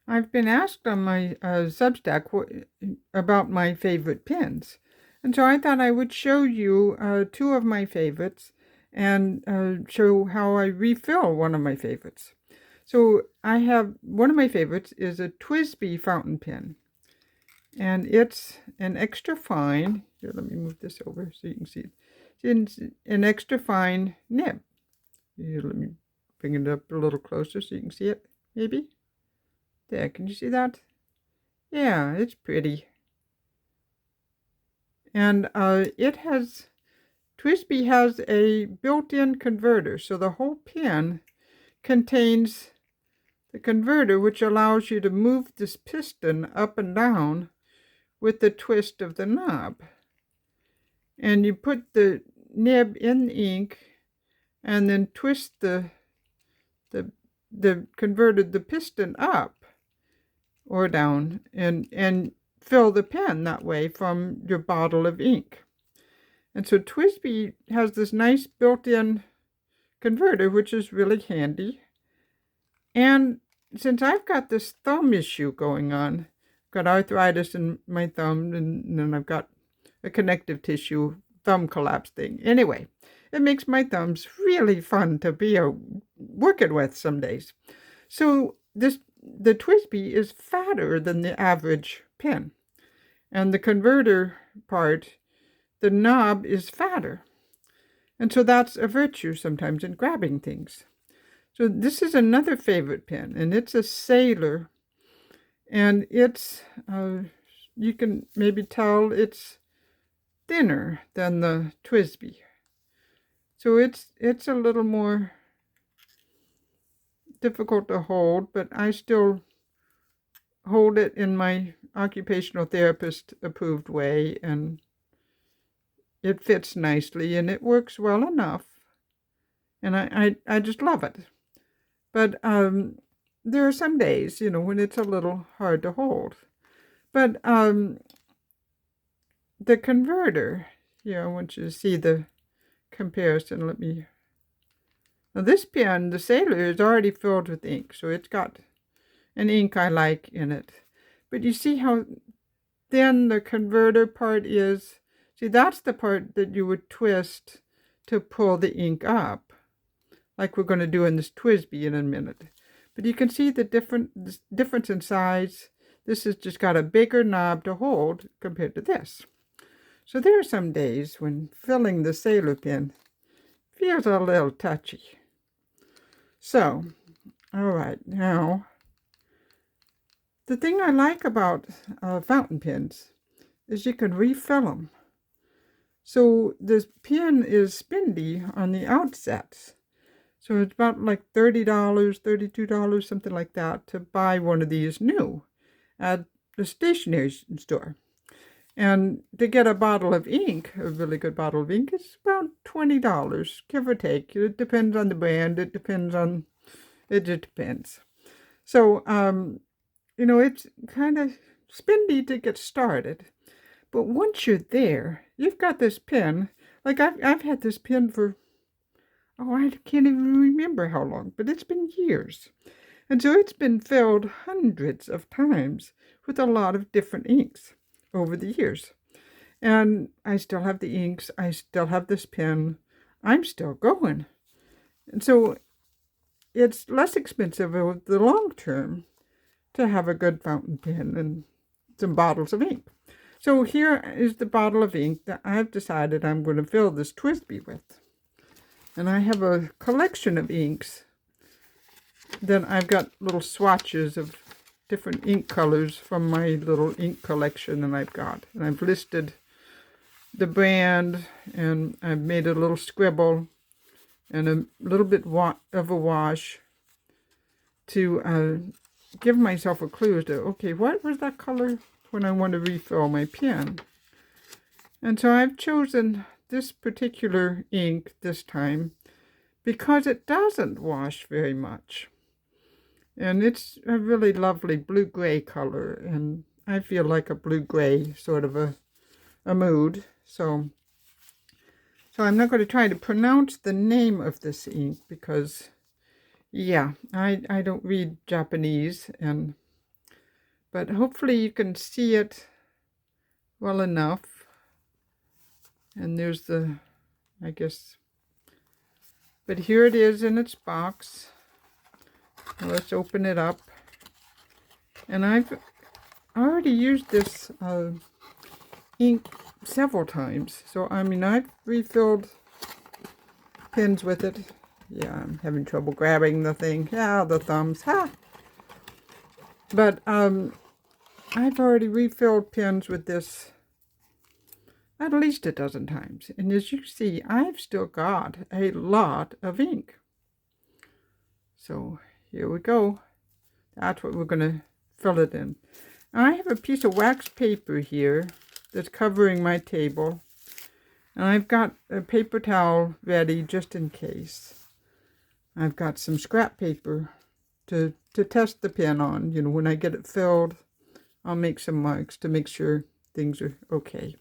I've been asked on my Substack about my favorite pens. And so I thought I would show you two of my favorites and show how I refill one of my favorites. So I have one of my favorites is a TWSBI fountain pen. And it's an extra fine. Here, let me move this over so you can see it. It's an extra fine nib. Here, let me bring it up a little closer so you can see it, maybe. There, can you see that? Yeah, it's pretty. And TWSBI has a built-in converter, so the whole pen contains the converter, which allows you to move this piston up and down with the twist of the knob. And you put the nib in the ink and then twist the converter, the piston up or down, and fill the pen that way from your bottle of ink. And so TWSBI has this nice built-in converter, which is really handy. And since I've got this thumb issue going on, I've got arthritis in my thumb, and then I've got a connective tissue thumb collapse thing. Anyway, it makes my thumbs really fun to be working with some days. So the TWSBI is fatter than the average pen. And the converter part, the knob is fatter. And so that's a virtue sometimes in grabbing things. So this is another favorite pen, and it's a Sailor. And it's, you can maybe tell it's thinner than the TWSBI. So it's a little more difficult to hold, but I still hold it in my occupational therapist approved way, and it fits nicely and it works well enough, and I just love it. But there are some days, when it's a little hard to hold. But the converter, I want you to see the comparison. Now this pen, the Sailor, is already filled with ink, so it's got an ink I like in it. But you see how thin the converter part is? See, that's the part that you would twist to pull the ink up, like we're going to do in this TWSBI in a minute. But you can see the difference in size. This has just got a bigger knob to hold compared to this. So there are some days when filling the Sailor pen feels a little touchy. So, all right, now, the thing I like about fountain pens is you can refill them. So this pen is spendy on the outset. So it's about like $30, $32, something like that, to buy one of these new at the stationery store. And to get a bottle of ink, a really good bottle of ink, is about $20, give or take. It depends on the brand. It just depends. So, it's kind of spendy to get started. But once you're there, you've got this pen. Like I've had this pen for, I can't even remember how long, but it's been years. And so it's been filled hundreds of times with a lot of different inks over the years. And I still have the inks. I still have this pen. I'm still going. And so it's less expensive over the long term to have a good fountain pen and some bottles of ink. So here is the bottle of ink that I've decided I'm going to fill this TWSBI with. And I have a collection of inks. Then I've got little swatches of different ink colors from my little ink collection that I've got. And I've listed the brand, and I've made a little scribble and a little bit of a wash to give myself a clue as to, okay, what was that color when I want to refill my pen? And so I've chosen this particular ink this time because it doesn't wash very much. And it's a really lovely blue-gray color, and I feel like a blue-gray sort of a mood. So I'm not going to try to pronounce the name of this ink because, I don't read Japanese, and but hopefully you can see it well enough. And there's the, I guess, but here it is in its box. Now let's open it up. And I've already used this ink several times. So, I mean, I've refilled pens with it. Yeah, I'm having trouble grabbing the thing. Yeah, the thumbs. Ha! But I've already refilled pens with this at least a dozen times. And as you see, I've still got a lot of ink. So here we go. That's what we're going to fill it in. I have a piece of wax paper here that's covering my table. And I've got a paper towel ready just in case. I've got some scrap paper to test the pen on. You know, when I get it filled, I'll make some marks to make sure things are okay.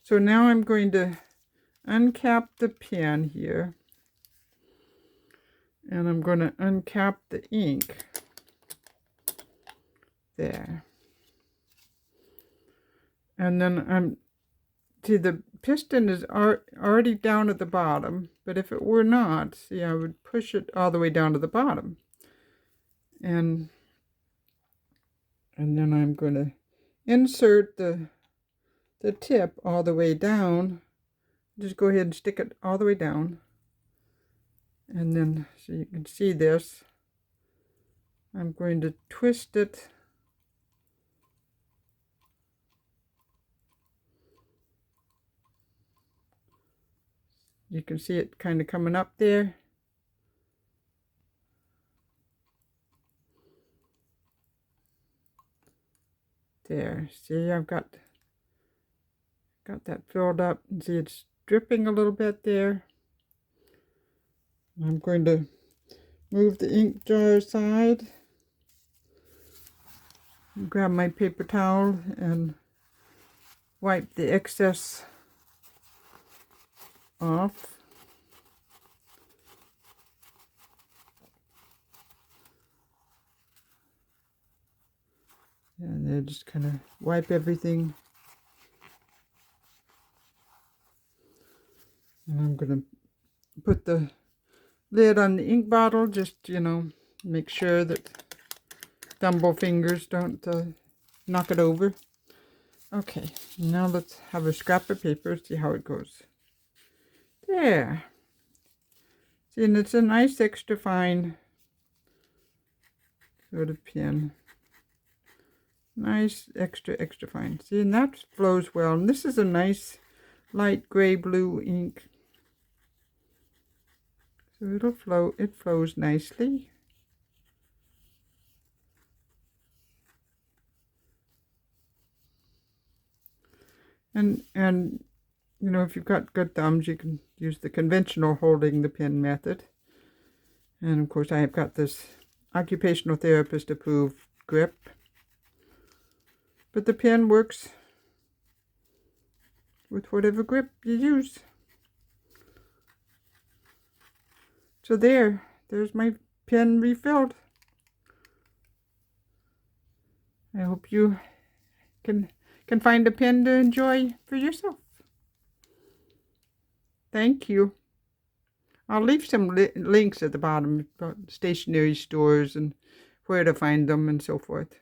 So now I'm going to uncap the pen here. And I'm going to uncap the ink. There. And then see, the piston is already down at the bottom, but if it were not, see, I would push it all the way down to the bottom. And then I'm going to insert the tip all the way down. Just go ahead and stick it all the way down. And then, so you can see this, I'm going to twist it you can see it kind of coming up there. There, see, I've got that filled up, and see it's dripping a little bit there. I'm going to move the ink jar aside, grab my paper towel and wipe the excess off. And then just kind of wipe everything. And I'm going to put the lid on the ink bottle, just, you know, make sure that thumble fingers don't knock it over. Okay, now let's have a scrap of paper, see how it goes. There. See, and it's a nice extra fine sort of pen. Nice extra fine. See, and that flows well. And this is a nice light gray blue ink. So it'll flow, it flows nicely. And you know, if you've got good thumbs, you can use the conventional holding the pen method. And of course, I have got this occupational therapist approved grip. But the pen works with whatever grip you use. So there's my pen refilled. I hope you can find a pen to enjoy for yourself. Thank you. I'll leave some links at the bottom about stationery stores and where to find them and so forth.